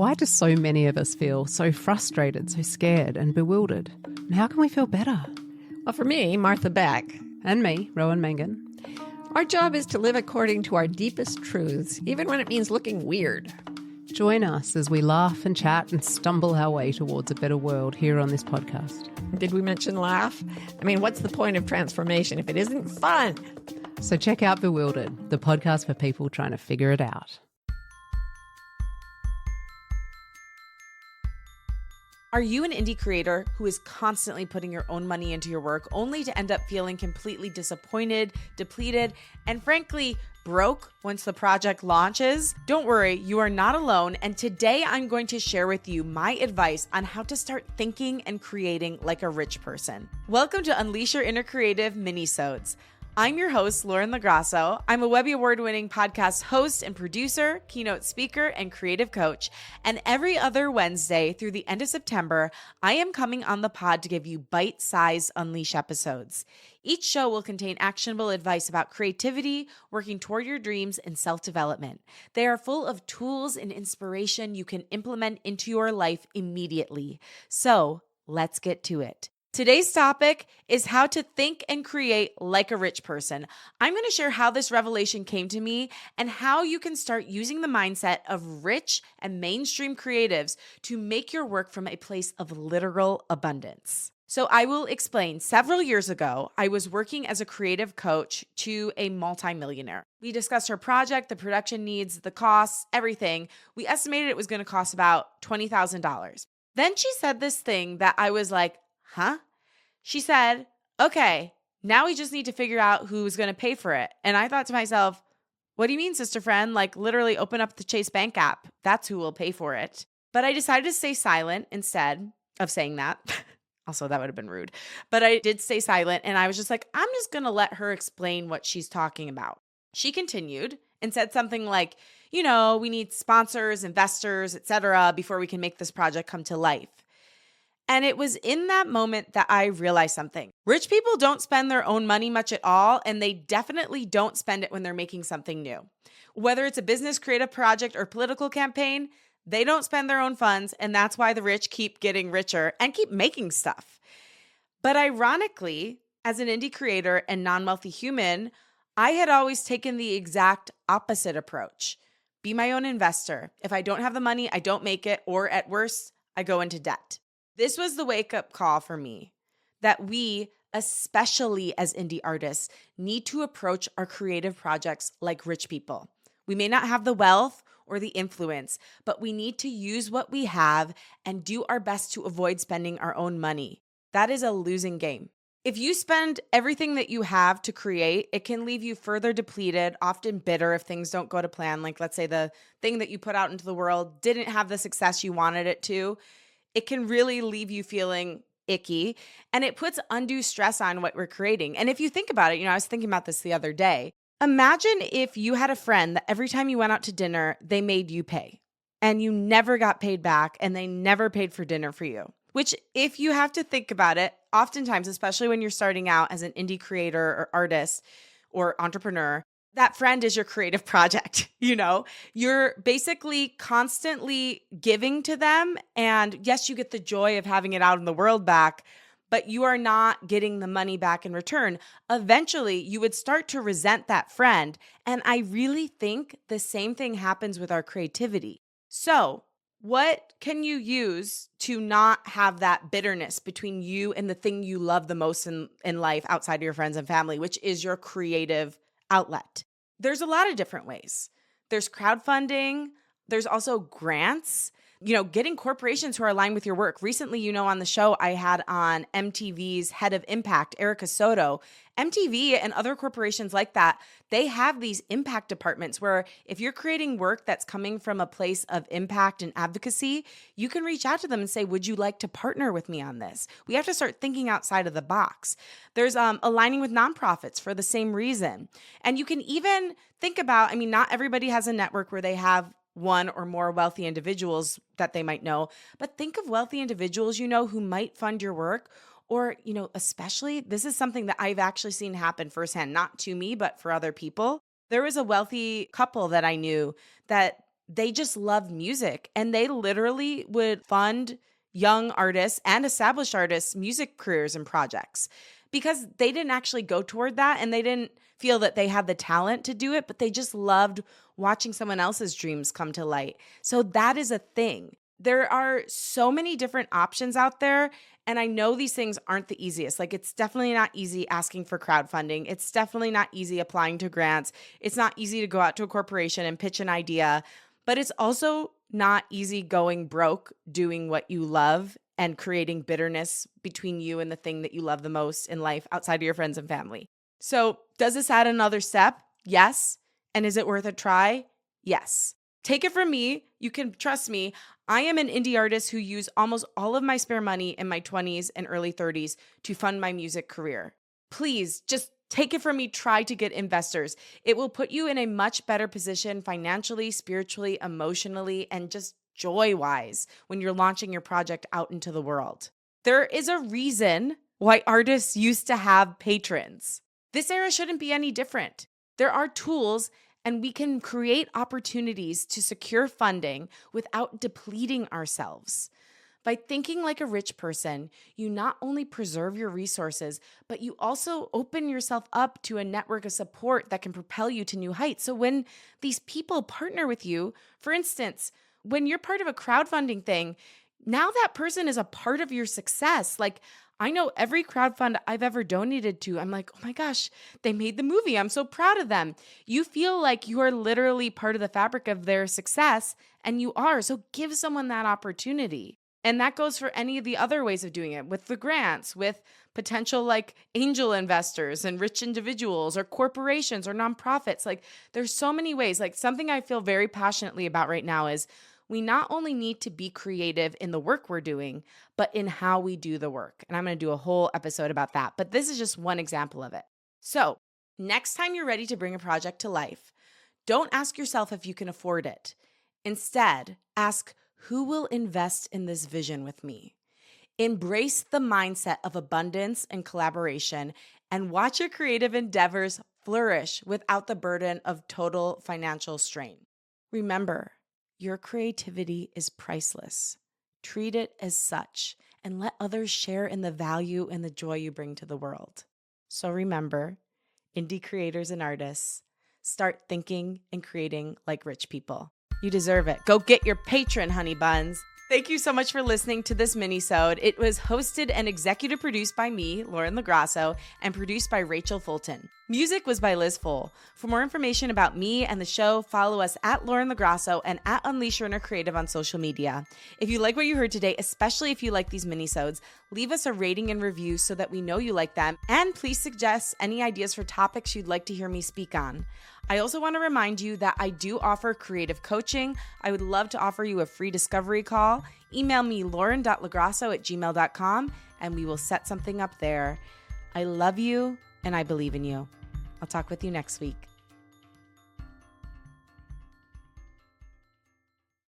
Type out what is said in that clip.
Why do so many of us feel so frustrated, so scared and bewildered? And how can we feel better? Well, for me, Martha Beck, And me, Rowan Mangan. our job is to live according to our deepest truths, even when it means looking weird. Join us as we laugh and chat and stumble our way towards a better world here on this podcast. Did we mention laugh? I mean, what's the point of transformation if it isn't fun? So check out Bewildered, the podcast for people trying to figure it out. Are you an indie creator who is constantly putting your own money into your work only to end up feeling completely disappointed, depleted, and frankly, broke once the project launches? Don't worry, you are not alone. And today I'm going to share with you my advice on how to start thinking and creating like a rich person. Welcome to Unleash Your Inner Creative Minisodes. I'm your host, LoGrasso. I'm a Webby Award-winning podcast host and producer, keynote speaker, and creative coach. And every other Wednesday through the end of September, I am coming on the pod to give you bite-sized Unleash episodes. Each show will contain actionable advice about creativity, working toward your dreams, and self-development. They are full of tools and inspiration you can implement into your life immediately. So let's get to it. Today's topic is how to think and create like a rich person. I'm going to share how this revelation came to me and how you can start using the mindset of rich and mainstream creatives to make your work from a place of literal abundance. So I will explain. Several years ago, I was working as a creative coach to a multimillionaire. We discussed her project, the production needs, the costs, everything. We estimated it was going to cost about $20,000. Then she said this thing that I was like, huh? She said, okay, now we just need to figure out who's going to pay for it. And I thought to myself, what do you mean, sister friend? Like literally open up the Chase Bank app. That's who will pay for it. But I decided to stay silent instead of saying that. Also, that would have been rude. But I did stay silent and I was just like, I'm just going to let her explain what she's talking about. She continued and said something like, you know, we need sponsors, investors, etc., before we can make this project come to life. And it was in that moment that I realized something. Rich people don't spend their own money much at all, and they definitely don't spend it when they're making something new. Whether it's a business, creative project, or political campaign, they don't spend their own funds, and that's why the rich keep getting richer and keep making stuff. But ironically, as an indie creator and non-wealthy human, I had always taken the exact opposite approach. Be my own investor. If I don't have the money, I don't make it, or at worst, I go into debt. This was the wake-up call for me that we, especially as indie artists, need to approach our creative projects like rich people. We may not have the wealth or the influence, but we need to use what we have and do our best to avoid spending our own money. That is a losing game. If you spend everything that you have to create, it can leave you further depleted, often bitter if things don't go to plan. Like let's say the thing that you put out into the world didn't have the success you wanted it to. It can really leave you feeling icky, and it puts undue stress on what we're creating. And if you think about it, I was thinking about this the other day. Imagine if you had a friend that every time you went out to dinner, they made you pay, and you never got paid back, and they never paid for dinner for you. Which, if you have to think about it, oftentimes, especially when you're starting out as an indie creator or artist or entrepreneur, that friend is your creative project. You're basically constantly giving to them. And yes, you get the joy of having it out in the world back, but you are not getting the money back in return. Eventually, you would start to resent that friend. And I really think the same thing happens with our creativity. So what can you use to not have that bitterness between you and the thing you love the most in life outside of your friends and family, which is your creative outlet? There's a lot of different ways. There's crowdfunding. There's also grants. Getting corporations who are aligned with your work. Recently, on the show, I had on MTV's head of impact, Erica Soto. MTV and other corporations like that, they have these impact departments where if you're creating work that's coming from a place of impact and advocacy, you can reach out to them and say, would you like to partner with me on this? We have to start thinking outside of the box. There's aligning with nonprofits for the same reason. And you can even think about, not everybody has a network where they have one or more wealthy individuals that they might know, but think of wealthy individuals who might fund your work. Or, especially, this is something that I've actually seen happen firsthand, not to me, but for other people. There was a wealthy couple that I knew that they just love music, and they literally would fund young artists and established artists' music careers and projects because they didn't actually go toward that and they didn't feel that they had the talent to do it, but they just loved watching someone else's dreams come to light. So that is a thing. There are so many different options out there, and I know these things aren't the easiest. Like, it's definitely not easy asking for crowdfunding. It's definitely not easy applying to grants. It's not easy to go out to a corporation and pitch an idea, but it's also not easy going broke doing what you love and creating bitterness between you and the thing that you love the most in life outside of your friends and family. So, does this add another step? Yes. And is it worth a try? Yes. Take it from me. You can trust me. I am an indie artist who used almost all of my spare money in my 20s and early 30s to fund my music career. Please, just take it from me. Try to get investors. It will put you in a much better position financially, spiritually, emotionally, and just joy-wise when you're launching your project out into the world. There is a reason why artists used to have patrons. This era shouldn't be any different. There are tools, and we can create opportunities to secure funding without depleting ourselves. By thinking like a rich person, you not only preserve your resources, but you also open yourself up to a network of support that can propel you to new heights. So when these people partner with you, for instance, when you're part of a crowdfunding thing, now that person is a part of your success. Like, I know every crowdfund I've ever donated to, I'm like, oh my gosh, they made the movie. I'm so proud of them. You feel like you are literally part of the fabric of their success, and you are. So give someone that opportunity. And that goes for any of the other ways of doing it, with the grants, with potential like angel investors and rich individuals or corporations or nonprofits. Like, there's so many ways. Like, something I feel very passionately about right now is we not only need to be creative in the work we're doing, but in how we do the work. And I'm going to do a whole episode about that. But this is just one example of it. So next time you're ready to bring a project to life, don't ask yourself if you can afford it. Instead, ask, who will invest in this vision with me? Embrace the mindset of abundance and collaboration, and watch your creative endeavors flourish without the burden of total financial strain. Remember, your creativity is priceless. Treat it as such, and let others share in the value and the joy you bring to the world. So remember, indie creators and artists, start thinking and creating like rich people. You deserve it. Go get your patron, honey buns. Thank you so much for listening to this minisode. It was hosted and executive produced by me, Lauren LoGrasso, and produced by Rachel Fulton. Music was by Liz Full. For more information about me and the show, follow us at Lauren LoGrasso and at Unleash Your Inner Creative on social media. If you like what you heard today, especially if you like these minisodes, leave us a rating and review so that we know you like them. And please suggest any ideas for topics you'd like to hear me speak on. I also want to remind you that I do offer creative coaching. I would love to offer you a free discovery call. Email me lauren.lograsso@gmail.com and we will set something up there. I love you and I believe in you. I'll talk with you next week.